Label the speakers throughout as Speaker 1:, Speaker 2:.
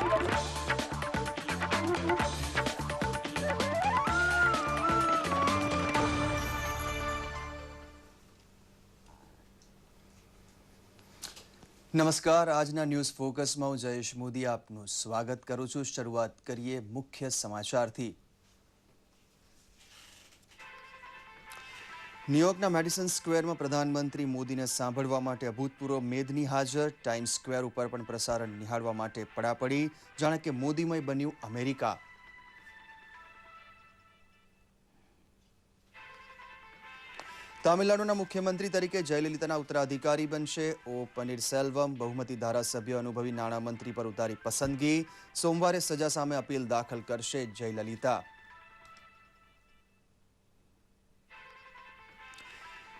Speaker 1: નમસ્કાર, આજના ન્યૂઝ ફોકસમાં હું જયેશ મોદી આપનું સ્વાગત કરું છું। શરૂઆત કરીએ મુખ્ય સમાચારથી। ન્યુયોર્કના મેડિસન સ્ક્વેરમાં પ્રધાનમંત્રી મોદીને સાંભળવા માટે અભૂતપૂર્વ મેદની હાજર। ટાઈમ્સ સ્ક્વેર ઉપર પણ પ્રસારણ નિહાળવા માટે પડાપડી, જાણે કે મોદીમય બન્યું અમેરિકા। તમિલનાડુના મુખ્યમંત્રી તરીકે જયલલિતાના ઉત્તરાધિકારી બનશે ઓ પનીરસેલ્વમ। બહુમતી ધારાસભ્ય અનુભવી નાણામંત્રી પર ઉતારી પસંદગી। સોમવારે સજા સામે અપીલ દાખલ કરશે જયલલિતા।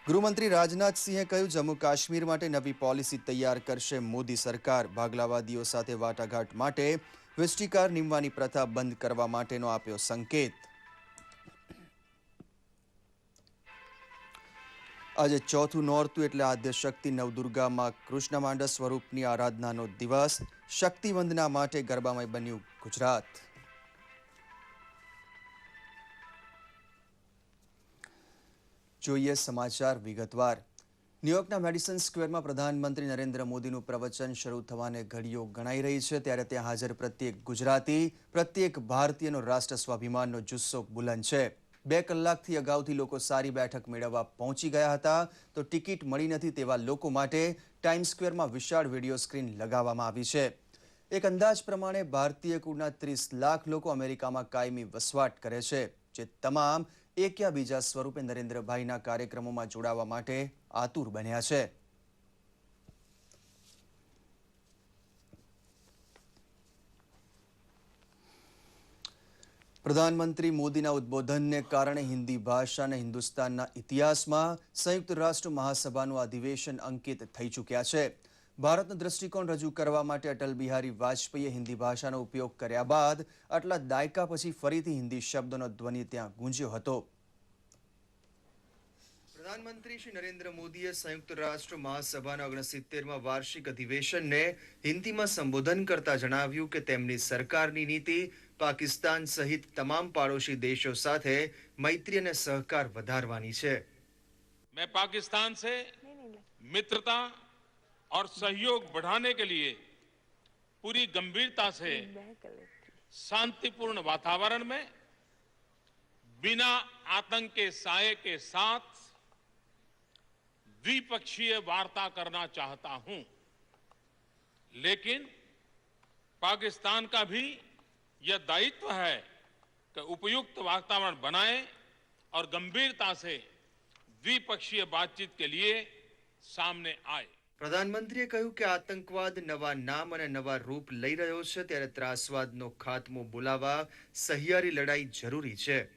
Speaker 1: ગૃહમંત્રી રાજનાથસિંહે કહ્યું, જમ્મુ કાશ્મીર માટે નવી પોલિસી તૈયાર કરશે મોદી સરકાર। ભાગલાવાદીઓ સાથે વાટાઘાટ માટે વિસ્ટીકાર નીમવાની પ્રથા બંધ કરવા માટેનો આપ્યો સંકેત। આજે ચોથું નોરતું એટલે આદ્યશક્તિ નવદુર્ગામાં કૃષ્ણમાંડ સ્વરૂપની આરાધનાનો દિવસ। શક્તિ વંદના માટે ગરબામય બન્યું ગુજરાત। જોઈએ સમાચાર વિગતવાર। ન્યુયોર્કના મેડિસન સ્ક્વેરમાં પ્રધાનમંત્રી નરેન્દ્ર મોદીનું પ્રવચન શરૂ થવાને ઘડીઓ ગણાઈ રહી છે, ત્યારે ત્યાં હાજર પ્રત્યેક ગુજરાતી, પ્રત્યેક ભારતીયનો રાષ્ટ્ર સ્વાભિમાનનો જુસ્સો બુલંદ છે। 2 કલાકથી અગાઉથી લોકો સારી બેઠક મેળવવા પહોંચી ગયા હતા, તો ટિકિટ મળી નથી તેવા લોકો માટે ટાઈમ્સ સ્ક્વેરમાં વિશાળ વિડીયો સ્ક્રીન લગાવવામાં આવી છે। એક અંદાજ પ્રમાણે ભારતીય કુળના 30 લાખ લોકો અમેરિકામાં કાયમી વસવાટ કરે છે, જે તમામ એક યા બીજા સ્વરૂપે નરેન્દ્રભાઈના કાર્યક્રમોમાં જોડાવા માટે આતુર બન્યા છે। પ્રધાનમંત્રી મોદીના ઉદ્બોધનને કારણે હિન્દી ભાષા અને હિન્દુસ્તાનના ઇતિહાસમાં સંયુક્ત રાષ્ટ્ર મહાસભાનું અધિવેશન અંકિત થઈ ચૂક્યા છે। ભારતનો દૃષ્ટિકોણ રજૂ કરવા માટે અટલ બિહારી વાજપેયીએ હિન્દી ભાષાનો ઉપયોગ કર્યા બાદ આટલા દાયકા પછી ફરીથી હિન્દી શબ્દોનો ધ્વનિ ત્યાં ગુંજ્યો હતો। પ્રધાનમંત્રી શ્રી નરેન્દ્ર મોદીએ સંયુક્ત રાષ્ટ્ર મહાસભાના 69માં વાર્ષિક અધિવેશનને હિન્દીમાં સંબોધન કરતા જણાવ્યું કે તેમની સરકારની નીતિ પાકિસ્તાન સહિત તમામ પાડોશી દેશો સાથે મૈત્રી અને સહકાર વધારવાની છે।
Speaker 2: मैं पाकिस्तान से मित्रता और सहयोग बढ़ाने के लिए पूरी गंभीरता से शांतिपूर्ण वातावरण में बिना आतंक के साये के साथ द्विपक्षीय वार्ता करना चाहता हूं, लेकिन पाकिस्तान का भी यह दायित्व है कि उपयुक्त वातावरण बनाए और गंभीरता से द्विपक्षीय बातचीत के लिए सामने आए। પ્રધાનમંત્રીએ કહ્યું કે આતંકવાદ નવા નામ અને નવા રૂપ લઈ રહ્યો છે, ત્યારે ત્રાસવાદનો ખાત્મો બોલાવવા સહિયારી લડાઈ જરૂરી છે।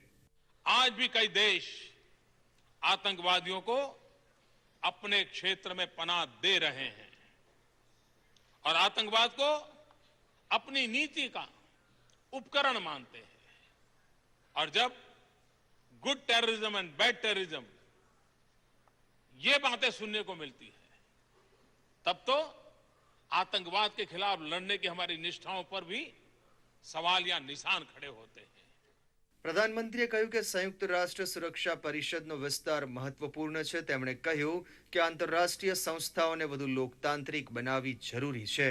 Speaker 2: आज भी कई देश आतंकवादियों को अपने क्षेत्र में पनाह दे रहे हैं और आतंकवाद को अपनी नीति का उपकरण मानते हैं, और जब good terrorism and bad terrorism ये बातें सुनने को मिलती है, तब तो आतंकवाद के खिलाफ लड़ने की हमारी निष्ठाओं पर भी सवाल या निशान खड़े होते हैं।
Speaker 1: પ્રધાનમંત્રીએ કહ્યું કે સંયુક્ત રાષ્ટ્ર સુરક્ષા પરિષદનો વિસ્તાર મહત્વપૂર્ણ છે। તેમણે કહ્યું કે આંતરરાષ્ટ્રીય સંસ્થાઓને વધુ લોકતાંત્રિક બનાવવી જરૂરી છે।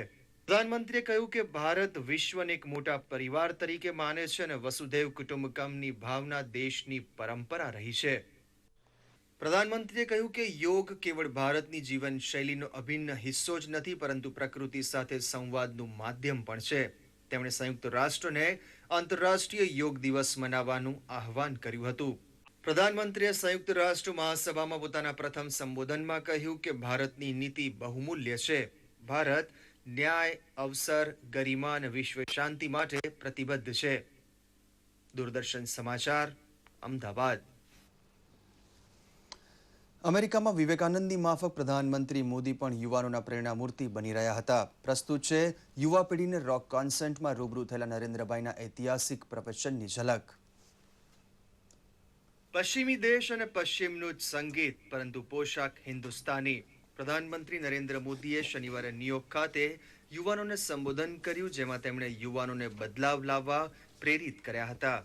Speaker 1: પ્રધાનમંત્રીએ કહ્યું કે ભારત વિશ્વને એક મોટા પરિવાર તરીકે માને છે અને વસુધૈવ કુટુંબકમની ભાવના દેશની પરંપરા રહી છે। પ્રધાનમંત્રીએ કહ્યું કે યોગ કેવળ ભારતની જીવનશૈલીનો અભિન્ન હિસ્સો જ નથી, પરંતુ પ્રકૃતિ સાથે સંવાદનું માધ્યમ પણ છે। તેમણે સંયુક્ત રાષ્ટ્રને આંતરરાષ્ટ્રીય યોગ દિવસ મનાવવાનું આહવાન કર્યું હતું। પ્રધાનમંત્રીએ સંયુક્ત રાષ્ટ્ર મહાસભામાં પોતાના પ્રથમ સંબોધનમાં કહ્યું કે ભારતની નીતિ બહુમૂલ્ય છે। ભારત ન્યાય, અવસર, ગરિમા અને વિશ્વ શાંતિ માટે પ્રતિબદ્ધ છે। દૂરદર્શન સમાચાર, અમદાવાદ। અમેરિકામાં વિવેકાનંદની માફક પ્રધાનમંત્રી મોદી પણ યુવાનોના પ્રેરણામૂર્તિ બની રહ્યા હતા। પ્રસ્તુત છે યુવા પેઢીને રોક કોન્સર્ટમાં રૂબરૂ થયેલા નરેન્દ્રભાઈના ઐતિહાસિક પ્રવચનની ઝલક। પશ્ચિમી દેશ અને પશ્ચિમનું જ સંગીત, પરંતુ પોશાક હિન્દુસ્તાની। પ્રધાનમંત્રી નરેન્દ્ર મોદીએ શનિવારે ન્યુયોર્ક ખાતે યુવાનોને સંબોધન કર્યું, જેમાં તેમણે યુવાનોને બદલાવ લાવવા પ્રેરિત કર્યા હતા.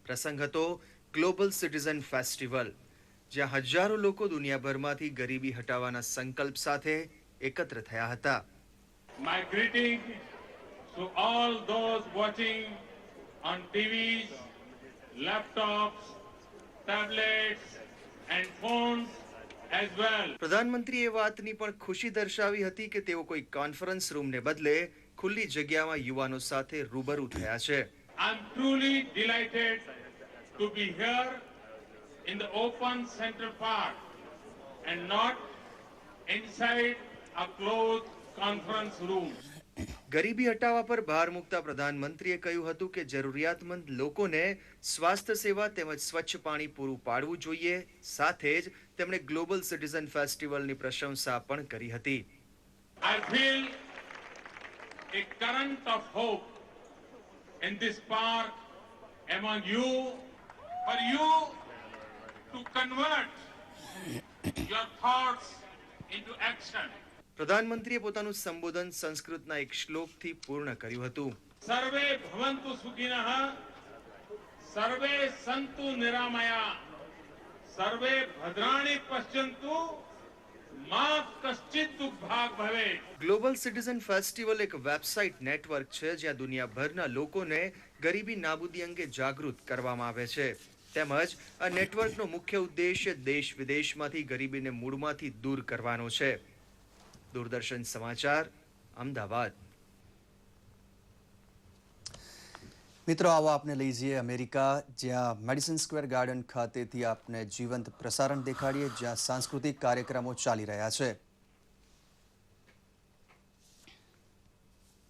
Speaker 1: પ્રસંગ હતો ગ્લોબલ સિટીઝન ફેસ્ટિવલ, જ્યાં હજારો લોકો દુનિયાભરમાંથી ગરીબી હટાવવાના સંકલ્પ સાથે એકત્ર થયા હતા.
Speaker 2: My greeting to all those watching on TVs, laptops, tablets and phones as well.
Speaker 1: પ્રધાનમંત્રીએ એ વાતની પણ ખુશી દર્શાવી હતી કે તેઓ કોઈ કોન્ફરન્સ રૂમને બદલે ખુલ્લી જગ્યામાં યુવાનો સાથે રૂબરૂ થયા છે.
Speaker 2: I'm truly delighted to be here in the open Central Park and not inside a closed conference room.
Speaker 1: ગરીબી હટાવવા પર ભાર મૂકતા પ્રધાનમંત્રીએ કહ્યું હતું કે જરૂરિયાતમંદ લોકોને સ્વાસ્થ્ય સેવા તેમજ સ્વચ્છ પાણી પૂરું પાડવું જોઈએ. સાથે જ તેમણે ગ્લોબલ સિટીઝન ફેસ્ટિવલની પ્રશંસા પણ કરી હતી.
Speaker 2: I feel a current of hope in this park among you, for you to convert your thoughts into action.
Speaker 1: પ્રધાનમંત્રીએ પોતાનું સંબોધન સંસ્કૃતના એક શ્લોકથી પૂર્ણ કર્યું હતું.
Speaker 2: सर्वे भवन्तु सुखिनः, सर्वे सन्तु निरामया, सर्वे भद्राणि पश्यन्तु, मा कश्चित् दुर्भाग् भवेत्.
Speaker 1: ગ્લોબલ સિટીઝન ફેસ્ટિવલ એક વેબસાઇટ નેટવર્ક છે, જ્યાં દુનિયાભરના લોકોને ગરીબી નાબૂદી અંગે જાગૃત કરવામાં આવે છે. તેમજ આ નેટવર્કનો મુખ્ય ઉદ્દેશ્ય દેશ વિદેશમાંથી ગરીબીને મૂળમાંથી દૂર કરવાનો છે. દૂરદર્શન સમાચાર, અમદાવાદ.
Speaker 3: મિત્રો, આવો આપને લઈ જઈએ અમેરિકા, જ્યાં મેડિસન સ્ક્વેર ગાર્ડન ખાતેથી આપને જીવંત પ્રસારણ દેખાડીએ, જ્યાં સાંસ્કૃતિક કાર્યક્રમો ચાલી રહ્યા છે.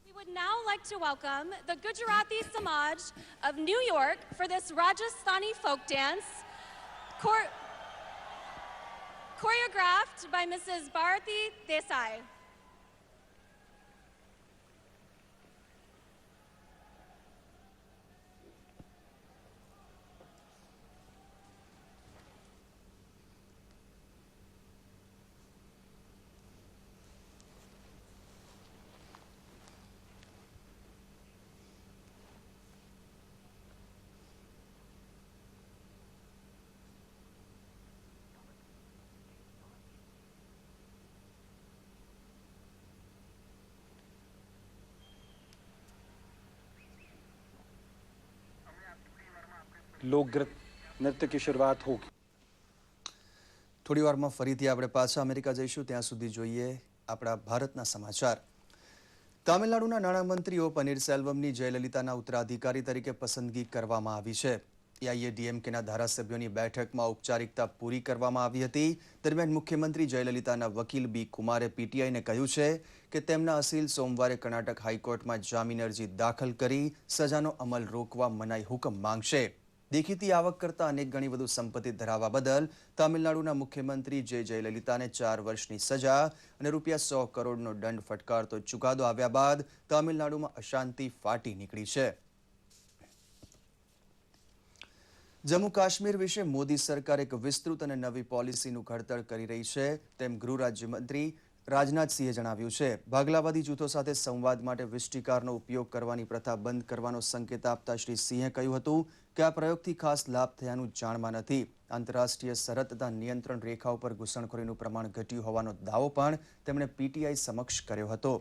Speaker 4: We would now like to welcome the Gujarati Samaj of New York for this Rajasthani folk dance, choreographed by Mrs. Bharati Desai.
Speaker 5: लोक नृत्य की शुरुआत होगी.
Speaker 3: થોડી વારમાં ફરીથી આપણે પાછા અમેરિકા જઈશું. ત્યાં સુધી જોઈએ આપણા ભારતના સમાચાર. તામિલનાડુના નાણામંત્રી ઓ પનીરસેલ્વમની જયલલિતાના ઉત્તરાધિકારી તરીકે પસંદગી કરવામાં આવી છે. એઆઈએડીએમકેના ધારાસભ્યોની બેઠકમાં ઔપચારિકતા પૂરી કરવામાં આવી હતી. દરમિયાન મુખ્યમંત્રી જયલલિતાના વકીલ બી કુમારે પીટીઆઈને કહ્યું છે કે તેમના અસીલ સોમવારે કર્ણાટક હાઈકોર્ટમાં જામીન અરજી દાખલ કરી સજાનો અમલ રોકવા મનાઈ હુકમ માંગશે. દેખીતી આવક કરતા અનેક ગણી વધુ સંપત્તિ ધરાવવા બદલ તામિલનાડુના મુખ્યમંત્રી જયલલિતાને 4 વર્ષની સજા અને ₹100 કરોડનો દંડ ફટકારતો ચુકાદો આવ્યા બાદ તામિલનાડુમાં અશાંતિ ફાટી નીકળી છે. જમ્મુ કાશ્મીર વિશે મોદી સરકાર એક વિસ્તૃત અને નવી પોલિસીનું ઘડતર કરી રહી છે, તેમ ગૃહ રાજ્યમંત્રી રાજનાથસિંહે જણાવ્યું છે. ભાગલાવાદી જૂથો સાથે સંવાદ માટે વિષ્ટિકારનો ઉપયોગ કરવાની પ્રથા બંધ કરવાનો સંકેત આપતા શ્રી સિંહે કહ્યું હતું કે આ પ્રયોગથી ખાસ લાભ થયાનું જાણમાં નથી. આંતરરાષ્ટ્રીય સરહદ તથા નિયંત્રણ રેખા ઉપર ઘૂસણખોરીનું પ્રમાણ ઘટ્યું હોવાનો દાવો પણ તેમણે પીટીઆઈ સમક્ષ કર્યો હતો.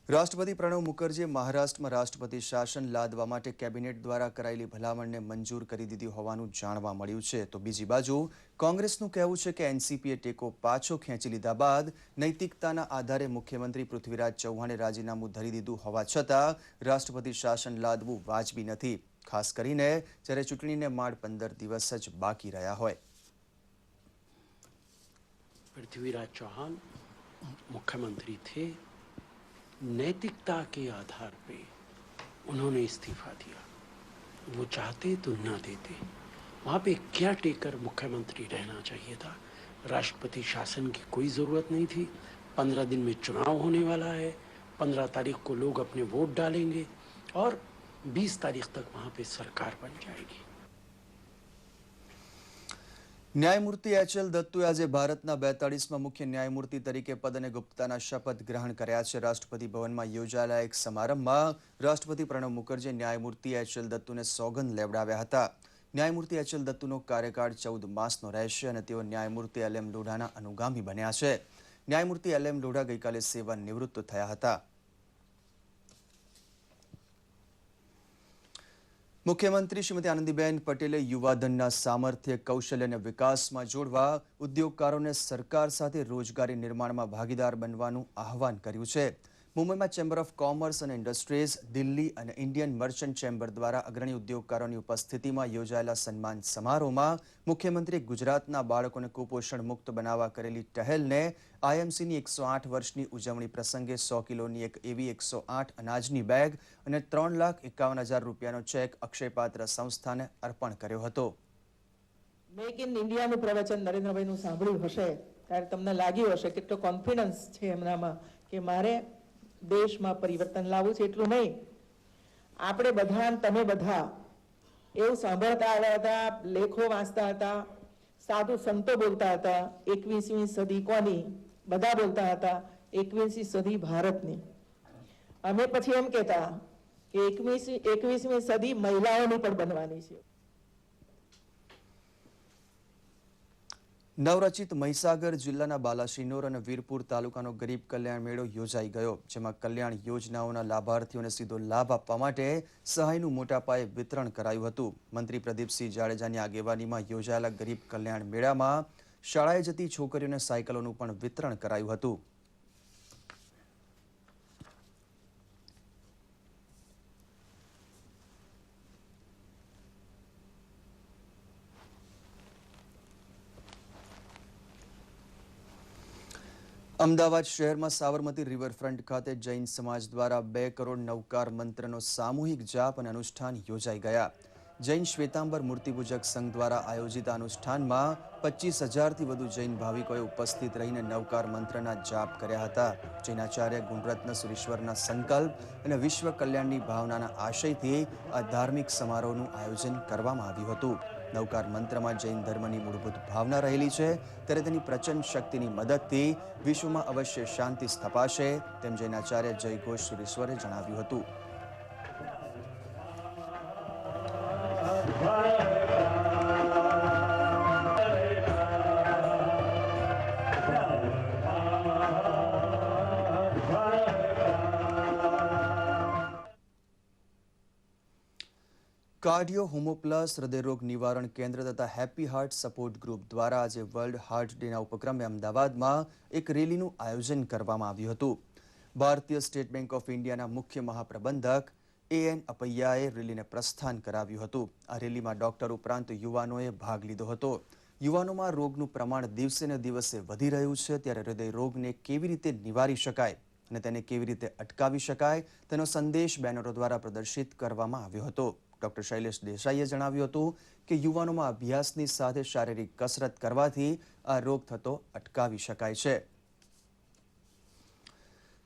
Speaker 3: રાષ્ટ્રપતિ પ્રણવ મુખર્જીએ મહારાષ્ટ્રમાં રાષ્ટ્રપતિ શાસન લાદવા માટે કેબિનેટ દ્વારા કરાયેલી ભલામણને મંજૂર કરી દીધી હોવાનું જાણવા મળ્યું છે. તો બીજી બાજુ કોંગ્રેસનું કહેવું છે કે એનસીપીએ ટેકો પાછો ખેંચી લીધા બાદ નૈતિકતાના આધારે મુખ્યમંત્રી પૃથ્વીરાજ ચૌહાણે રાજીનામું ધરી દીધું હોવા છતાં રાષ્ટ્રપતિ શાસન લાદવું વાજબી નથી, ખાસ કરીને જ્યારે ચૂંટણીને માડ 15 દિવસ જ બાકી રહ્યા હોય.
Speaker 6: पृथ्वीराज चौहान मुख्यमंत्री थे, नैतिकता के आधार पे उन्होंने इस्तीफा दिया. वो चाहते तो न देते. वहाँ पे केयर टेकर मुख्यमंत्री रहना चाहिए था. राष्ट्रपति शासन की कोई ज़रूरत नहीं थी. 15 दिन में चुनाव होने वाला है. 15 तारीख को लोग अपने वोट डालेंगे और 20 तारीख तक वहाँ पे सरकार बन जाएगी.
Speaker 3: ન્યાયમૂર્તિ એચ.એલ. દત્તુએ આજે ભારતના 42મા મુખ્ય ન્યાયમૂર્તિ તરીકે પદ અને ગુપ્તતાના શપથ ગ્રહણ કર્યા છે. રાષ્ટ્રપતિ ભવનમાં યોજાયેલા એક સમારંભમાં રાષ્ટ્રપતિ પ્રણવ મુખર્જીએ ન્યાયમૂર્તિ એચ.એલ. દત્તુને સોગંદ લેવડાવ્યા હતા. ન્યાયમૂર્તિ એચ.એલ. દત્તુનો કાર્યકાળ 14 માસનો રહેશે અને તેઓ ન્યાયમૂર્તિ એલ.એમ. લોઢાના અનુગામી બન્યા છે. ન્યાયમૂર્તિ એલ.એમ. લોઢા ગઈકાલે સેવાનિવૃત્ત થયા હતા. મુખ્યમંત્રી શ્રીમતી આનંદીબેન પટેલે યુવાધનના સામર્થ્ય, કૌશલ્ય અને વિકાસમાં જોડવા ઉદ્યોગકારોને સરકાર સાથે રોજગારી નિર્માણમાં ભાગીદાર બનવાનું આહવાન કર્યું છે. મુંબઈમાં ચેમ્બર ઓફ કોમર્સ અને ઇન્ડસ્ટ્રીઝ, દિલ્હી અને ઇન્ડિયન મર્ચન્ટ ચેમ્બર દ્વારા અગ્રણી ઉદ્યોગકારોની ઉપસ્થિતિમાં યોજાયેલા સન્માન સમારોહમાં મુખ્યમંત્રીએ ગુજરાતના બાળકોને કુપોષણ મુક્ત બનાવવા કરેલી પહેલને આઈએમસીની 108 વર્ષની ઉજવણી પ્રસંગે 100 કિલોની એક એવી 108 અનાજની બેગ અને 3,51,000 રૂપિયાનો ચેક અક્ષયપાત્ર સંસ્થાને અર્પણ કર્યો હતો.
Speaker 7: મેક ઇન ઇન્ડિયાનું પ્રવચન નરેન્દ્રભાઈનું સાંભળ્યું હશે ત્યારે તમને લાગ્યું હશે કેટલો કોન્ફિડન્સ છે એમનામાં કે મારે દેશમાં પરિવર્તન લાવવું છે. એટલું નહીં, આપણે બધા, તમે બધા એવું સાંભળતા આવ્યા હતા, લેખો વાંચતા હતા, સાધુ સંતો બોલતા હતા 21મી સદી કોની, બધા બોલતા હતા 21મી સદી ભારતની. અમે પછી એમ કહેતા કે 21મી સદી મહિલાઓની પણ બનવાની છે.
Speaker 3: નવરચિત મહીસાગર જિલ્લાના બાલાસિનોર અને વીરપુર તાલુકાનો ગરીબ કલ્યાણ મેળો યોજાઈ ગયો, જેમાં કલ્યાણ યોજનાઓના લાભાર્થીઓને સીધો લાભ આપવા માટે સહાયનું મોટા પાયે વિતરણ કરાયું હતું. મંત્રી પ્રદીપસિંહ જાડેજાની આગેવાનીમાં યોજાયેલા ગરીબ કલ્યાણ મેળામાં શાળાએ જતી છોકરીઓને સાયકલોનું પણ વિતરણ કરાયું હતું. અમદાવાદ શહેરમાં સાબરમતી રિવરફ્રન્ટ ખાતે જૈન સમાજ દ્વારા 2 કરોડ નવકાર મંત્રનો સામૂહિક જાપ અને અનુષ્ઠાન યોજાઈ ગયા. જૈન શ્વેતાંબર મૂર્તિપૂજક સંઘ દ્વારા આયોજિત અનુષ્ઠાનમાં 25,000થી વધુ જૈન ભાવિકોએ ઉપસ્થિત રહીને નવકાર મંત્રના જાપ કર્યા હતા. જૈનાચાર્ય ગુણરત્ન સુરેશ્વરના સંકલ્પ અને વિશ્વ કલ્યાણની ભાવનાના આશયથી આ ધાર્મિક સમારોહનું આયોજન કરવામાં આવ્યું હતું. નવકાર મંત્રમાં જૈન ધર્મની મૂળભૂત ભાવના રહેલી છે, ત્યારે તેની પ્રચંડ શક્તિની મદદથી વિશ્વમાં અવશ્ય શાંતિ સ્થપાશે, તેમ જૈનાચાર્ય જયઘોષ સુરેશ્વરે જણાવ્યું હતું. કાર્ડિયો હોમોપ્લસ હૃદયરોગ નિવારણ કેન્દ્ર તથા હેપી હાર્ટ સપોર્ટ ગ્રુપ દ્વારા આજે વર્લ્ડ હાર્ટ ડેના ઉપક્રમે અમદાવાદમાં એક રેલીનું આયોજન કરવામાં આવ્યું હતું. ભારતીય સ્ટેટ બેંક ઓફ ઇન્ડિયાના મુખ્ય મહાપ્રબંધક A.N. અપૈયાએ રેલીને પ્રસ્થાન કરાવ્યું હતું. આ રેલીમાં ડોક્ટર ઉપરાંત યુવાનોએ ભાગ લીધો હતો. યુવાનોમાં રોગનું પ્રમાણ દિવસે ને દિવસે વધી રહ્યું છે, ત્યારે હૃદય રોગને કેવી રીતે નિવારી શકાય અને તેને કેવી રીતે અટકાવી શકાય તેનો સંદેશ બેનરો દ્વારા પ્રદર્શિત કરવામાં આવ્યો હતો. ડોક્ટર શૈલેષ દેસાઈએ જણાવ્યું હતું કે યુવાનોમાં અભ્યાસની સાથે શારીરિક કસરત કરવાથી આ રોગ થતો અટકાવી શકાય છે.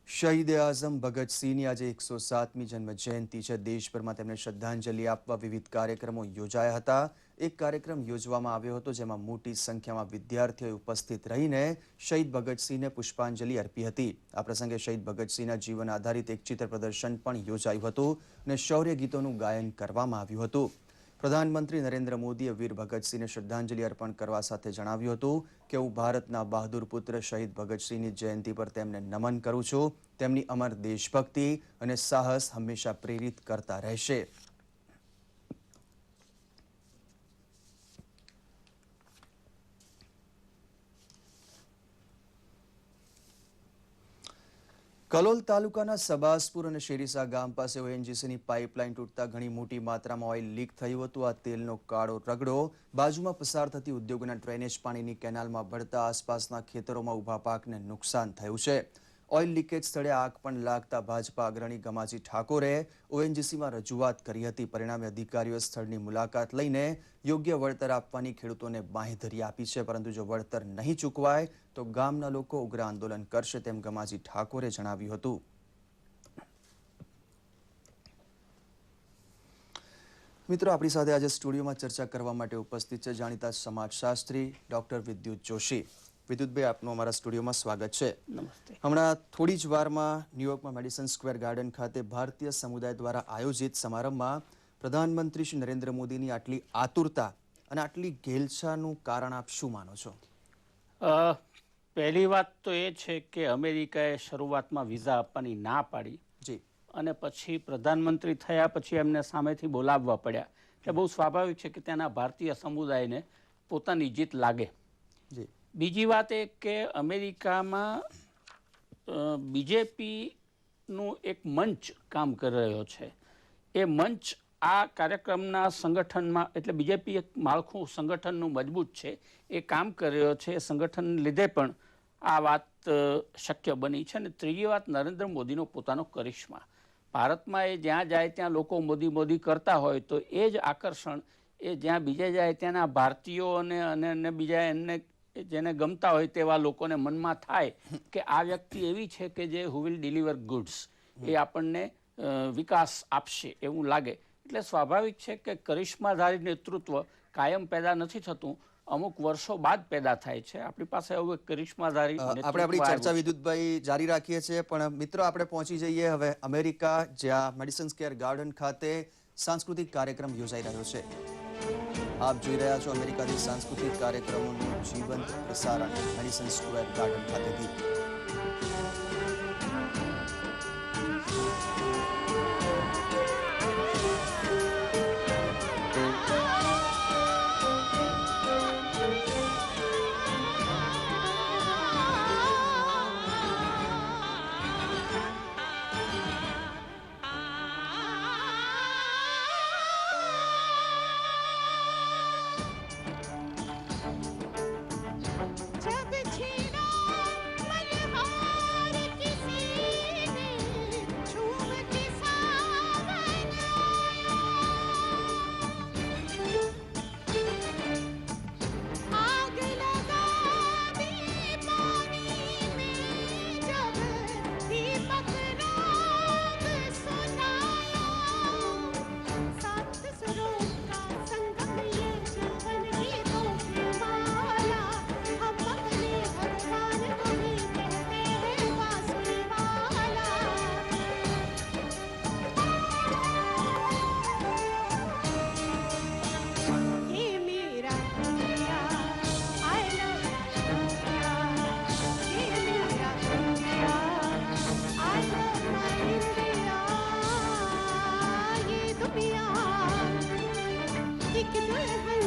Speaker 3: શહીદ આઝમ ભગતસિંહની આજે 107મી જન્મ જયંતિ છે. દેશભરમાં તેમને શ્રદ્ધાંજલિ આપવા વિવિધ કાર્યક્રમો યોજાયા હતા. એક કાર્યક્રમ યોજવામાં આવ્યો હતો, જેમાં મોટી સંખ્યામાં વિદ્યાર્થીઓએ ઉપસ્થિત રહીને શહીદ ભગતસિંહને પુષ્પાંજલિ અર્પી હતી. આ પ્રસંગે શહીદ ભગતસિંહના જીવન આધારિત એક ચિત્ર પ્રદર્શન પણ યોજાયું હતું અને શૌર્ય ગીતોનું ગાયન કરવામાં આવ્યું હતું. પ્રધાનમંત્રી નરેન્દ્ર મોદીએ વીર ભગતસિંહને શ્રદ્ધાંજલિ અર્પણ કરવા સાથે જણાવ્યું હતું કે હું ભારતના બહાદુર પુત્ર શહીદ ભગતસિંહની જયંતિ પર તેમને નમન કરું છું. તેમની અમર દેશભક્તિ અને સાહસ હંમેશા પ્રેરિત કરતા રહેશે. કલોલ તાલુકાના સબાસપુર અને શેરીસા ગામ પાસે ઓએનજીસીની પાઇપલાઇન તૂટતા ઘણી મોટી માત્રામાં ઓઇલ લીક થયું હતું. આ તેલનો કાળો રગડો બાજુમાં પસાર થતી ઉદ્યોગોના ડ્રેનેજ પાણીની કેનાલમાં ભળતા આસપાસના ખેતરોમાં ઊભા પાકને નુકસાન થયું છે. ઓઇલ લીકેજ સ્થળે આગ પણ લાગતા ભાજપા અગ્રણી ગમાજી ઠાકોરે ઓએનજીસીમાં રજૂઆત કરી હતી. પરિણામે અધિકારીઓએ સ્થળની મુલાકાત લઈને યોગ્ય વળતર આપવાની ખેડૂતોને બાંહેધરી આપી છે, પરંતુ જો વળતર નહીં ચૂકવાય તો ગામના લોકો ઉગ્ર આંદોલન કરશે, તેમ ગમાજી ઠાકોરે જણાવ્યું હતું. મિત્રો, આપણી સાથે આજે સ્ટુડિયોમાં ચર્ચા કરવા માટે ઉપસ્થિત છે જાણીતા સમાજશાસ્ત્રી ડોક્ટર વિદ્યુત જોશી. વિદ્યુતભાઈ, આપનું અમારા સ્ટુડિયોમાં સ્વાગત છે.
Speaker 6: નમસ્તે.
Speaker 3: હમણાં થોડી જ વારમાં ન્યુયોર્કમાં મેડિસન સ્ક્વેર ગાર્ડન ખાતે ભારતીય સમુદાય દ્વારા આયોજિત સમારંભમાં પ્રધાનમંત્રી શ્રી નરેન્દ્ર મોદીની આટલી આતુરતા અને આટલી ઘેલછાનું કારણ આપ શું માનો છો?
Speaker 6: પહેલી વાત તો એ છે કે અમેરિકાએ શરૂઆતમાં વિઝા આપવાની ના પાડી
Speaker 3: જી
Speaker 6: અને પછી પ્રધાનમંત્રી થયા પછી એમને સામેથી બોલાવવા પડ્યા. એટલે બહુ સ્વાભાવિક છે કે ત્યાંના ભારતીય સમુદાયને પોતાની જીત લાગે.
Speaker 3: જી
Speaker 6: બીજી વાત એ કે અમેરિકામાં બીજેપીનું એક મંચ કામ કરી રહ્યો છે. એ મંચ આ કાર્યક્રમના સંગઠનમાં, એટલે બીજેપી એક માળખું સંગઠનનું મજબૂત છે, એ કામ કરી રહ્યો છે. એ સંગઠનને લીધે પણ આ વાત શક્ય બની છે. અને ત્રીજી વાત, નરેન્દ્ર મોદીનો પોતાનો કરિશ્મા. ભારતમાં એ જ્યાં જાય ત્યાં લોકો મોદી મોદી કરતા હોય તો એ જ આકર્ષણ એ જ્યાં બીજે જાય ત્યાંના ભારતીયો અને બીજા એમને જેને ગમતા હોય તેવા લોકોને મનમાં થાય કે આ વ્યક્તિ એવી છે કે જે હુ વિલ ડિલિવર ગુડ્સ, એ આપણને વિકાસ આપશે એવું લાગે. એટલે સ્વાભાવિક છે કે કરિશ્માધારી નેતૃત્વ કાયમ પેદા નથી થતું, અમુક વર્ષો બાદ પેદા થાય છે. આપણી પાસે હવે કરિશ્માધારી
Speaker 3: આપણે આપણી ચર્ચા વિદ્યુતભાઈ જારી રાખીએ છીએ, પણ મિત્રો આપણે પહોંચી જઈએ હવે અમેરિકા, જ્યાં મેડિસન સ્ક્વેર ગાર્ડન ખાતે સાંસ્કૃતિક કાર્યક્રમ યોજાઈ રહ્યો છે. આપ જોઈ રહ્યા છો અમેરિકાથી સાંસ્કૃતિક કાર્યક્રમોનું જીવંત પ્રસારણ મેડિસન સ્ક્વેર ગાર્ડન ખાતેથી.
Speaker 8: जब छीना मल्हार किसी ने झूम के सावन आया, आग लगा दी पानी में जब दीपक राग सुनाया, सात सुरों का संगम ये जीवन गीतों की माला, हम अपने भगवान को ही कहते हैं बांसुरी वाला। ये मेरा इंडिया, I love India, ये मेरा India, I love my India, ये दुनिया एक दुल्हन,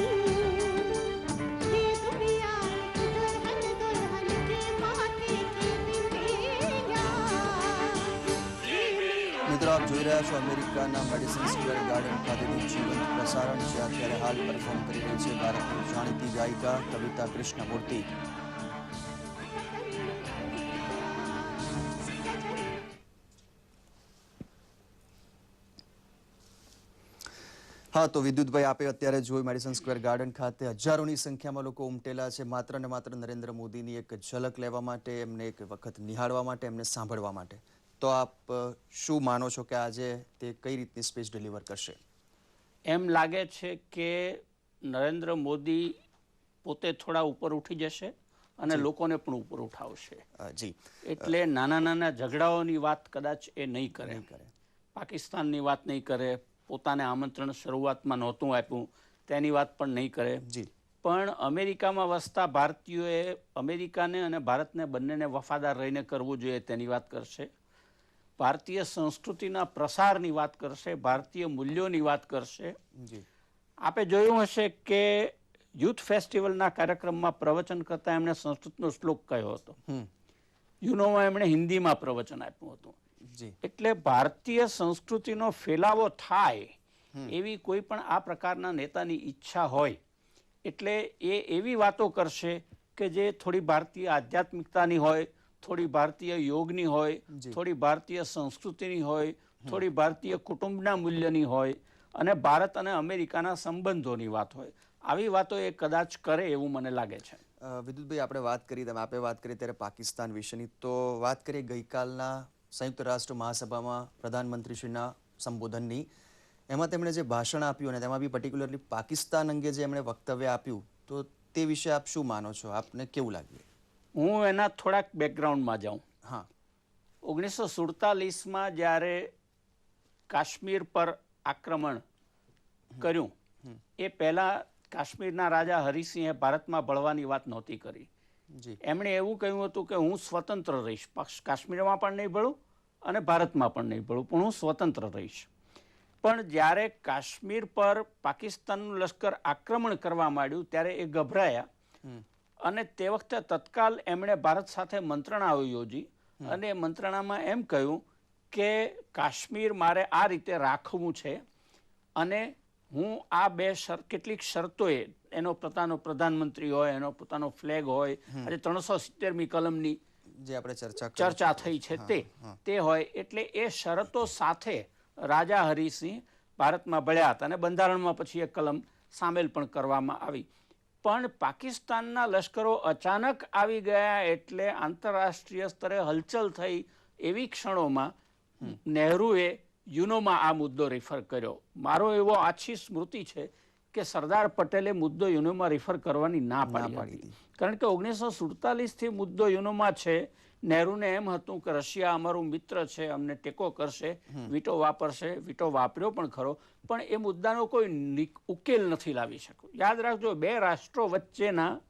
Speaker 8: ये दुनिया दुल्हन दुल्हन के माथे की बिंदिया, ये मेरा
Speaker 3: મિત્રો, આપ જોઈ રહ્યા છો અમેરિકાના મેડિસન સ્ક્વેર ગાર્ડન ખાતેનું જીવંત પ્રસારણ છે. અત્યારે હાલ પરફોર્મ કરી રહી છે ભારતની જાણીતી ગાયિકા કવિતા કૃષ્ણમૂર્તિ. હા, તો વિદ્યુતભાઈ, આપે અત્યારે જોઈ મેડિસન સ્ક્વેર ગાર્ડન ખાતે હજારોની સંખ્યામાં લોકો ઉમટેલા છે માત્ર ને માત્ર નરેન્દ્ર મોદીની એક ઝલક લેવા માટે, એમને એક વખત નિહાળવા માટે, એમને સાંભળવા માટે. તો આપ શું માનો છો કે આજે તે કઈ રીતની સ્પીચ ડિલિવર કરશે?
Speaker 6: એમ લાગે છે કે નરેન્દ્ર મોદી પોતે થોડા ઉપર ઉઠી જશે અને લોકોને પણ ઉપર ઉઠાવશે.
Speaker 3: જી
Speaker 6: એટલે નાના નાના ઝઘડાઓની વાત કદાચ એ નહીં કરે. પાકિસ્તાનની વાત નહીં કરે, પોતાને આમંત્રણ શરૂઆતમાં નહોતું આપ્યું તેની વાત પણ નહીં કરે.
Speaker 3: જી
Speaker 6: પણ અમેરિકામાં વસતા ભારતીયોએ અમેરિકાને અને ભારતને બંનેને વફાદાર રહીને કરવું જોઈએ તેની વાત કરશે. ભારતીય સંસ્કૃતિના પ્રસારની વાત કરશે, ભારતીય મૂલ્યોની વાત કરશે.
Speaker 3: જી
Speaker 6: આપે જોયું હશે કે યુથ ફેસ્ટિવલના કાર્યક્રમમાં પ્રવચન કરતા એમણે સંસ્કૃતનો શ્લોક કહ્યો હતો. યુનોમાં એમણે હિન્દીમાં પ્રવચન આપ્યું હતું.
Speaker 3: જી
Speaker 6: એટલે ભારતીય સંસ્કૃતિનો ફેલાવો થાય એવી કોઈ પણ આ પ્રકારના નેતાની ઈચ્છા હોય એટલે એ એવી વાતો કરશે કે જે થોડી ભારતીય આધ્યાત્મિકતાની હોય, થોડી ભારતીય યોગની હોય, થોડી ભારતીય સંસ્કૃતિની હોય, થોડી ભારતીય કુટુંબના મૂલ્યની હોય અને ભારત અને અમેરિકાના સંબંધોની વાત હોય. આવી વાતો એ કદાચ કરે એવું મને લાગે છે.
Speaker 3: વિદ્યુતભાઈ, આપણે વાત કરી, તમે આપે વાત કરી ત્યારે પાકિસ્તાન વિશેની, તો વાત કરીએ ગઈકાલના સંયુક્ત રાષ્ટ્ર મહાસભામાં પ્રધાનમંત્રીશ્રીના સંબોધનની. એમાં તેમણે જે ભાષણ આપ્યું અને તેમાં બી પર્ટિક્યુલરલી પાકિસ્તાન અંગે જે એમણે વક્તવ્ય આપ્યું, તો તે વિશે આપ શું માનો છો? આપને કેવું લાગ્યું?
Speaker 6: હું એના થોડાક બેકગ્રાઉન્ડમાં જાઉં.
Speaker 3: હા.
Speaker 6: 1947માં જ્યારે કાશ્મીર પર આક્રમણ કર્યું એ પહેલાં કાશ્મીરના રાજા હરિસિંહે ભારતમાં ભળવાની વાત નહોતી કરી.
Speaker 3: જી.
Speaker 6: એમણે એવું કહ્યું હતું કે હું સ્વતંત્ર રહીશ, કાશ્મીરમાં પણ નહીં ભળું અને ભારતમાં પણ નહીં ભળું, પણ હું સ્વતંત્ર રહીશ. પણ જ્યારે કાશ્મીર પર પાકિસ્તાનનું લશ્કર આક્રમણ કરવા માંડ્યું ત્યારે એ ગભરાયા અને તે વખતે તત્કાલ એમણે ભારત સાથે મંત્રણાઓ યોજી અને મંત્રણામાં એમ કહ્યું કે કાશ્મીર મારે આ રીતે રાખવું છે અને હું આ બે કેટલીક શરતોએ, એનો પોતાનો પ્રધાનમંત્રી હોય, એનો પોતાનો ફ્લેગ હોય, આજે 370મી કલમની
Speaker 3: જે આપણે
Speaker 6: ચર્ચા થઈ છે તે હોય, એટલે એ શરતો સાથે રાજા હરિસિંહ ભારતમાં ભળ્યા હતા અને બંધારણમાં પછી એ કલમ સામેલ પણ કરવામાં આવી. પણ પાકિસ્તાનના લશ્કરો અચાનક આવી ગયા એટલે આંતરરાષ્ટ્રીય સ્તરે હલચલ થઈ એવી ક્ષણોમાં નહેરુએ યુનોમાં આ મુદ્દો રિફર કર્યો. મારો એવો આછી સ્મૃતિ છે કે સરદાર પટેલે મુદ્દો યુનોમાં રિફર કરવાની ના પાડી હતી. કારણ કે 1947થી મુદ્દો યુનોમાં છે. નહેરુને એમ હતું કે રશિયા અમારું મિત્ર છે, અમને ટેકો કરશે, વીટો વાપરશે, વીટો વાપર્યો પણ ખરો, પણ એ મુદ્દાનો કોઈ ઉકેલ નથી લાવી શક્યો. યાદ રાખજો, બે રાષ્ટ્રો વચ્ચેના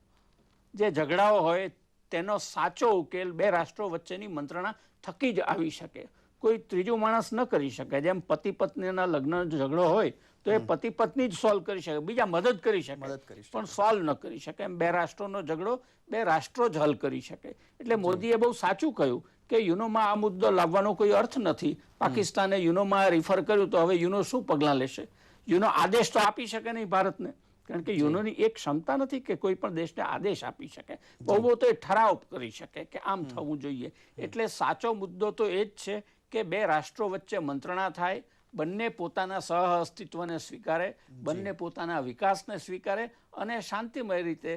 Speaker 6: જે ઝઘડાઓ હોય તેનો સાચો ઉકેલ બે રાષ્ટ્રો વચ્ચેની મંત્રણા થકી જ આવી શકે, કોઈ ત્રીજું માણસ ન કરી શકે. જેમ પતિ પત્નીના લગ્ન ઝઘડો હોય તો એ પતિ પત્ની જ સોલ્વ કરી શકે, બીજા મદદ કરી શકે પણ સોલ્વ ન કરી શકે. એમ બે રાષ્ટ્રોનો ઝઘડો બે રાષ્ટ્રો જ હલ કરી શકે. એટલે મોદીએ બહુ સાચું કહ્યું કે યુનોમાં આ મુદ્દો લાવવાનો કોઈ અર્થ નથી. પાકિસ્તાને યુનોમાં રિફર કર્યું તો હવે યુનો શું પગલાં લેશે? યુનો આદેશ તો આપી શકે નહીં ભારતને, કારણ કે યુનોની એક ક્ષમતા નથી કે કોઈ પણ દેશને આદેશ આપી શકે. બહુ તો એ ઠરાવ કરી શકે કે આમ થવું જોઈએ. એટલે સાચો મુદ્દો તો એ જ છે કે બે રાષ્ટ્રો વચ્ચે મંત્રણા થાય, બંને પોતાના સહ અસ્તિત્વને સ્વીકારે, બંને પોતાના વિકાસને સ્વીકારે અને શાંતિમય રીતે,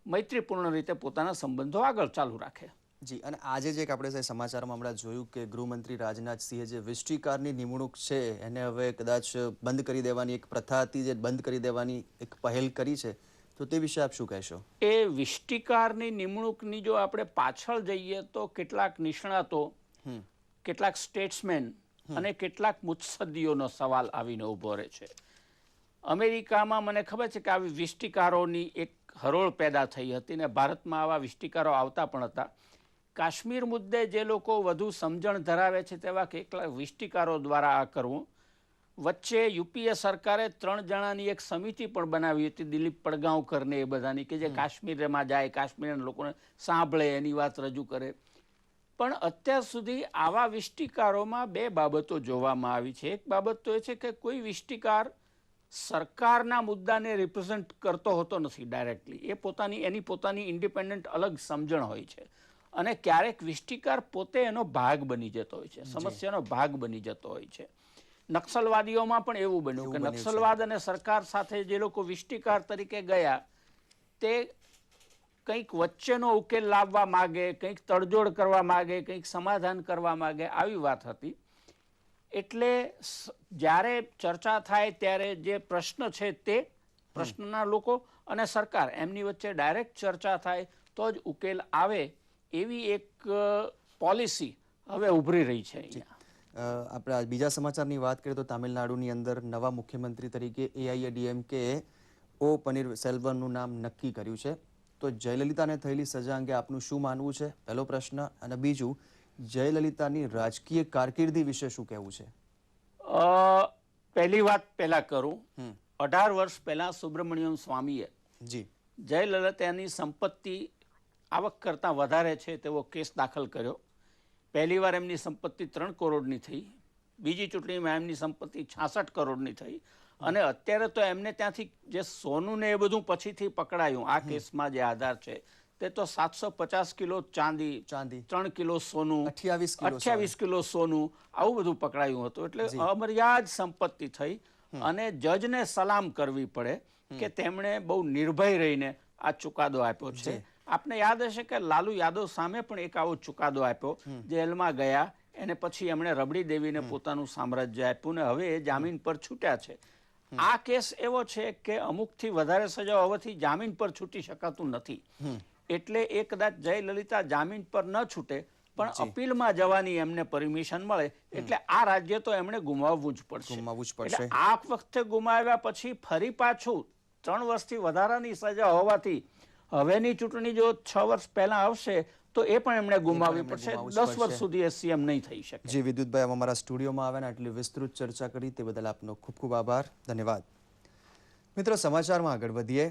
Speaker 6: મૈત્રીપૂર્ણ રીતે પોતાના સંબંધો આગળ ચાલુ રાખે.
Speaker 3: જી. અને આજે જે આપણે સમાચારમાં હમણાં જોયું કે ગૃહમંત્રી રાજનાથસિંહે જે વિસ્ટીકારની નિમણૂક છે એને હવે કદાચ બંધ કરી દેવાની એક પ્રથા હતી, જે બંધ કરી દેવાની એક પહેલ કરી છે, તો તે વિશે આપ શું કહેશો?
Speaker 6: એ વિસ્ટીકારની નિમણૂકની જો આપણે પાછળ જઈએ તો કેટલાક નિષ્ણાતો, કેટલાક સ્ટેટ્સમેન અને કેટલાક મુત્સદ્દીઓનો સવાલ આવીને ઊભો રહે છે. અમેરિકામાં મને ખબર છે કે આવી વિસ્ટીકારોની એક હરોળ પેદા થઈ હતી ને ભારતમાં આવા વિસ્ટીકારો આવતા પણ હતા. કાશ્મીર મુદ્દે જે લોકો વધુ સમજણ ધરાવે છે તેવા કેટલાક વિસ્ટીકારો દ્વારા આ કરવું. વચ્ચે યુપીએ સરકારે 3 જણાની એક સમિતિ પણ બનાવી હતી, દિલીપ પડગાંવકરને એ બધાની, કે જે કાશ્મીરમાં જાય, કાશ્મીરના લોકોને સાંભળે, એની વાત રજૂ કરે. પણ અત્યાર સુધી આવા વિસ્ટીકારોમાં બે બાબતો જોવામાં આવી છે. એક બાબત તો એ છે કે કોઈ વિસ્ટીકાર સરકારના મુદ્દાને રિપ્રેઝેન્ટ કરતો હોતો નથી ડાયરેક્ટલી, એ એની પોતાની ઇન્ડિપેન્ડન્ટ અલગ સમજણ હોય છે અને ક્યારેક વિસ્ટીકાર પોતે એનો ભાગ બની જતો હોય છે, સમસ્યાનો ભાગ બની જતો હોય છે. નક્સલવાદીઓમાં પણ એવું બન્યું કે નક્સલવાદ અને સરકાર સાથે જે લોકો વિસ્ટીકાર તરીકે ગયા તે કંઈક વચ્ચેનો ઉકેલ લાવવા માગે, કંઈક તડજોડ કરવા માગે, કંઈક સમાધાન કરવા માગે, આવી વાત હતી. એટલે જ્યારે ચર્ચા થાય ત્યારે જે પ્રશ્ન છે તે પ્રશ્નના લોકો અને સરકાર એમની વચ્ચે ડાયરેક્ટ ચર્ચા થાય તો જ ઉકેલ આવે, એવી એક પોલિસી હવે ઉભરી રહી છે અહીંયા.
Speaker 3: આપણે બીજા સમાચારની વાત કરીએ તો તામિલનાડુની અંદર નવા મુખ્યમંત્રી તરીકે AIADMK ઓ પનીરસેલ્વમનું નામ નક્કી કર્યું છે. તો જયલલિતાને થયેલી સજા અંગે આપનું શું માનવું છે? પહેલો પ્રશ્ન. અને બીજું, જયલલિતાની રાજકીય કારકિર્દી વિશે શું કહેવું છે?
Speaker 6: પહેલી વાત પહેલા કરું. 18 વર્ષ પહેલા સુબ્રમણ્યમ સ્વામીએ જયલલિતાની સંપત્તિ આવક કરતાં વધારે છે તેવો કેસ દાખલ કર્યો. પહેલી વાર એમની સંપત્તિ 3 કરોડની થઈ, બીજી ચૂંટણીમાં એમની સંપત્તિ 66 કરોડની થઈ અને અત્યારે તો એમને ત્યાંથી જે સોનું ને એ બધું પછીથી પકડાયું, આ કેસમાં જે આધાર છે તે તો 750 કિલો ચાંદી, 3 કિલો સોનું, 28 કિલો સોનું, આવું બધું પકડાયું હતું. એટલે અમર્યાદ સંપત્તિ થઈ અને જજને સલામ કરવી પડે કે તેમણે બહુ નિર્ભય રહીને આ ચુકાદો આપ્યો છે. આપને યાદ હશે કે લાલુ યાદવ સામે પણ એક આવો ચુકાદો આપ્યો, જેલમાં ગયા
Speaker 9: એને પછી એમણે રબડી દેવીને પોતાનું સામ્રાજ્ય આપ્યું ને હવે એ જામીન પર છૂટ્યા છે. આ કેસ એવો છે કે અમુકથી વધારે સજા હોવાથી જામીન પર છૂટી શકાતું નથી. એટલે એ કદાચ જયલલિતા જામીન પર ન છૂટે પણ અપીલમાં જવાની એમને પરમિશન મળે એટલે આ રાજ્ય તો એમણે ગુમાવવું જ પડશે. એટલે આ વખતે ગુમાવ્યા પછી ફરી પાછું 3 વર્ષથી વધારાની સજા હોવાથી હવેની ચૂંટણી જો 6 વર્ષ પહેલા આવશે તો એ પણ એમણે ગુમાવવી પડશે. 10 વર્ષ સુધી એ સીએમ નહીં થઈ શકે.
Speaker 3: જી વિદ્યુતભાઈ અમારા સ્ટુડિયોમાં આવ્યા આટલી વિસ્તૃત ચર્ચા કરી તે બદલ આપનો ખૂબ ખૂબ આભાર. ધન્યવાદ. મિત્રો સમાચારમાં આગળ વધીએ.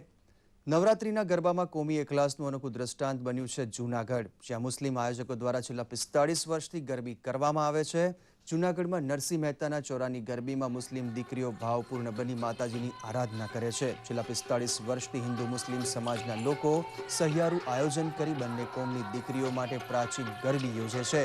Speaker 3: નવરાત્રીના ગરબામાં કોમી એકલાસનું અનોખું દ્રષ્ટાંત બન્યું છે જૂનાગઢ, જ્યાં મુસ્લિમ આયોજકો દ્વારા છેલ્લા 45 વર્ષથી ગરબી કરવામાં આવે છે. જૂનાગઢમાં નરસિંહ મહેતાના ચોરાની ગરબીમાં મુસ્લિમ દીકરીઓ ભાવપૂર્ણ બની માતાજીની આરાધના કરે છે. છેલ્લા 45 વર્ષથી હિન્દુ મુસ્લિમ સમાજના લોકો સહિયારું આયોજન કરી બંને કોમની દીકરીઓ માટે પ્રાચીન ગરબી યોજે છે,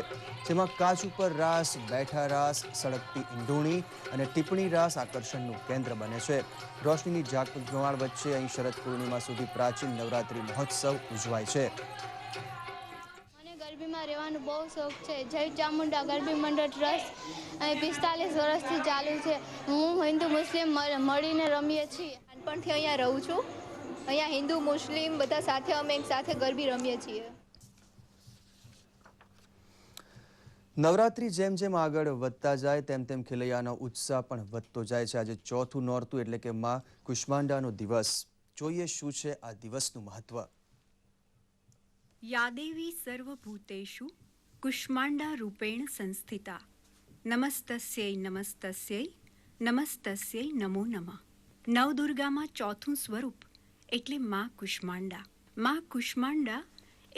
Speaker 3: જેમાં કાચ ઉપર રાસ, બેઠા રાસ, સળગતી ઈંડોણી અને ટીપણી રાસ આકર્ષણનું કેન્દ્ર બને છે. રોશનીની ઝાકઝમાળ વચ્ચે અહીં શરદ પૂર્ણિમા સુધી પ્રાચીન નવરાત્રી મહોત્સવ ઉજવાય છે.
Speaker 10: ગરબીમાં રહેવાનો બહુ શોખ છે. જય ચામુંડા ગરબી મંડળ ટ્રસ્ટ અહીં 45 વર્ષથી ચાલુ છે. હું હિન્દુ મુસ્લિમ મળીને રમીએ છીએ.
Speaker 11: નાનપણથી અહીંયા રહું છું. અહીંયા હિન્દુ મુસ્લિમ બધા સાથે અમે એક સાથે ગરબી રમીએ છીએ.
Speaker 3: નવરાત્રી જેમ જેમ આગળ વધતા જાય તેમ તેમ ખેલૈયાનો ઉત્સાહ પણ વધતો જાય છે. આજે ચોથું નોરતું એટલે કે માં કુષ્માંડાનો દિવસ. જોઈએ શું છે આ દિવસનું મહત્વ.
Speaker 12: યાદેવી સર્વભૂતેષુ કુષ્માંડા રૂપેણ સંસ્થિતા નમસ્તસ્યૈ નમસ્તસ્યૈ નમસ્તસ્યૈ નમો નમઃ. નવદુર્ગામાં ચોથું સ્વરૂપ એટલે માં કુષ્માંડા. માં કુષ્માંડા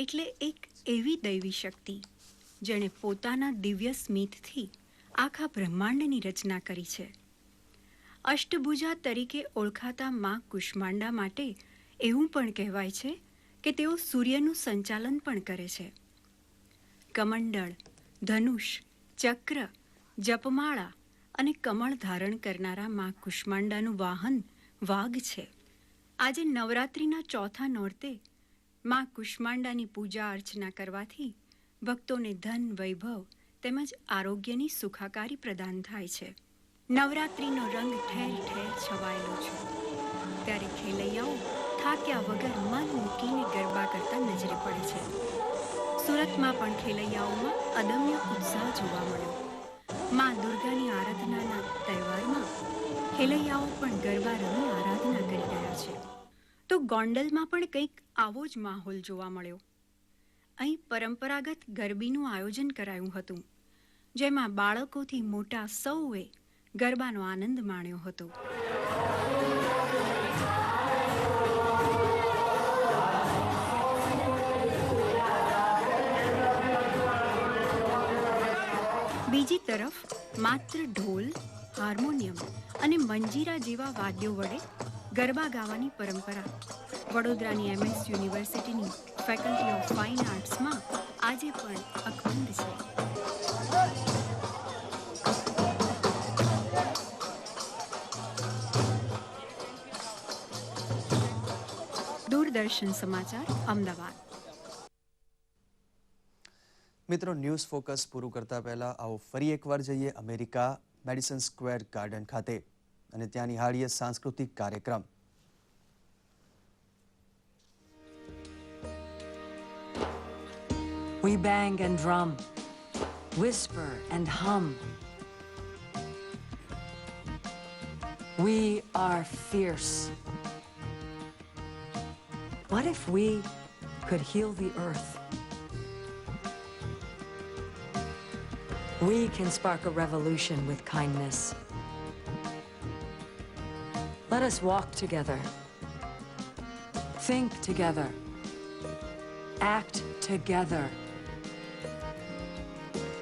Speaker 12: એટલે એક એવી દૈવી શક્તિ જેણે પોતાના દિવ્ય સ્મિતથી આખા બ્રહ્માંડની રચના કરી છે. અષ્ટભુજા તરીકે ઓળખાતા માં કુષ્માંડા માટે એવું પણ કહેવાય છે કે તેઓ સૂર્યનું સંચાલન પણ કરે છે. કમંડળ, ધનુષ, ચક્ર, જપમાળા અને કમળ ધારણ કરનારા માં કુષ્માંડાનું વાહન વાઘ છે. આજે નવરાત્રિના ચોથા નોરતે માં કુષ્માંડાની પૂજા અર્ચના કરવાથી ભક્તોને ધન, વૈભવ તેમજ આરોગ્યની સુખાકારી પ્રદાન થાય છે. નવરાત્રિનો રંગ ઠેર ઠેર છવાયેલો છે, ત્યારે ખેલૈયાઓ થાક્યા વગર મન મૂકીને ગરબા કરતા નજરે પડે છે. સુરતમાં પણ ખેલૈયાઓમાં અદમ્ય ઉત્સાહ જોવા મળ્યો. માં દુર્ગાની આરાધનાના તહેવારમાં ખેલૈયાઓ પણ ગરબા રમી આરાધના કરી રહ્યા છે. તો ગોંડલમાં પણ કંઈક આવો જ માહોલ જોવા મળ્યો. અહીં પરંપરાગત ગરબીનું આયોજન કરાયું હતું, જેમાં બાળકોથી મોટા સૌએ ગરબાનો આનંદ માણ્યો હતો. બીજી તરફ માત્ર ઢોલ, હાર્મોનિયમ અને મંજીરા જેવા વાદ્યો વડે ગરબા ગાવાની પરંપરા વડોદરાની MS યુનિવર્સિટીની ફેકલ્ટી ઓફ ફાઇન આર્ટ્સમાં આજે પણ અખંડ છે. દૂરદર્શન સમાચાર, અમદાવાદ.
Speaker 3: મિત્રો, ન્યૂઝ ફોકસ પૂરું કરતા પહેલા આવો ફરી એકવાર જઈએ અમેરિકા, મેડિસન સ્ક્વેર ગાર્ડન ખાતે અને ત્યાં નિહાળીએ સાંસ્કૃતિક કાર્યક્રમ.
Speaker 13: We bang and drum, whisper and hum. We are fierce. What if we could heal the earth? We can spark a revolution with kindness. Let us walk together, think together, act together.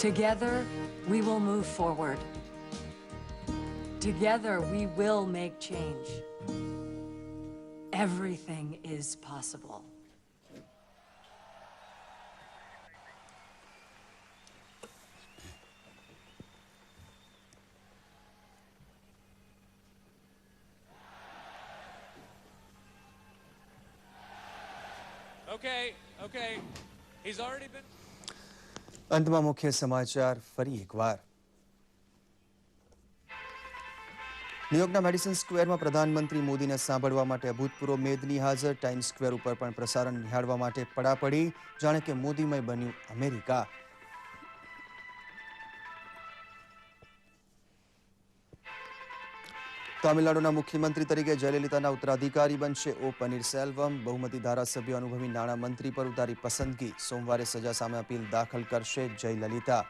Speaker 13: Together, we will move forward. Together, we will make change. Everything is possible.
Speaker 14: Okay. He's already been...
Speaker 3: અંતમાં મુખ્ય સમાચાર ફરી એકવાર. ન્યુયોર્કના medicine સ્ક્વેરમાં પ્રધાનમંત્રી મોદીને સાંભળવા માટે અભૂતપૂર્વ મેદની હાજર. ટાઈમ સ્ક્વેર ઉપર પણ પ્રસારણ નિહાળવા માટે પડાપડી. જાણે કે મોદીમય બન્યું અમેરિકા. તમિલનાડુના મુખ્યમંત્રી તરીકે જયલલિતાના ઉત્તરાધિકારી બનશે ઓ પનીરસેલ્વમ. બહુમતી ધારાસભ્ય અનુભવી નાણામંત્રી પર ઉતારી પસંદગી. સોમવારે સજા સામે અપીલ દાખલ કરશે જયલલિતા.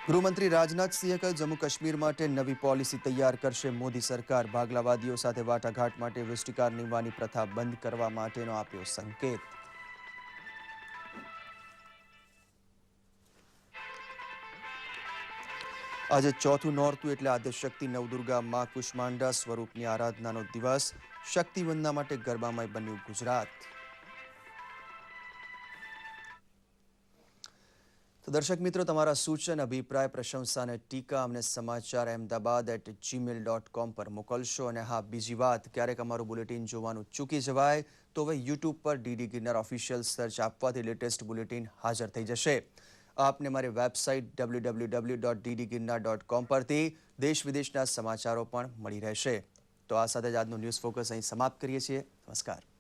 Speaker 3: ગૃહમંત્રી રાજનાથસિંહે કહ્યું, જમ્મુ કાશ્મીર માટે નવી પોલિસી તૈયાર કરશે મોદી સરકાર. ભાગલાવાદીઓ સાથે વાટાઘાટ માટે વિસ્ટીકાર નીમવાની પ્રથા બંધ કરવા માટેનો આપ્યો સંકેત. આજે ચોથું નોરતું એટલે આદ્યશક્તિ નવદુર્ગા માં કુષ્માંડા સ્વરૂપની આરાધનાનો દિવસ. શક્તિ વંદના માટે ગરબામય બન્યું ગુજરાત. તો દર્શક મિત્રો, તમારા સૂચન, અભિપ્રાય, પ્રશંસા અને ટીકા અમને સમાચાર ahmedabad@gmail.com પર મોકલશો. અને હા, બીજી વાત, ક્યારેક અમારું બુલેટિન જોવાનું ચૂકી જવાય તો હવે યુટ્યુબ પર ડીડી ગિરનાર ઓફિશિયલ સર્ચ આપવાથી લેટેસ્ટ બુલેટિન હાજર થઈ જશે. આપને મારી વેબસાઇટ www.ddgirnar.com પરથી દેશ વિદેશના સમાચારો પણ મળી રહેશે. તો આ સાથે જ આજનું ન્યૂઝ ફોકસ અહીં સમાપ્ત કરીએ છીએ. નમસ્કાર.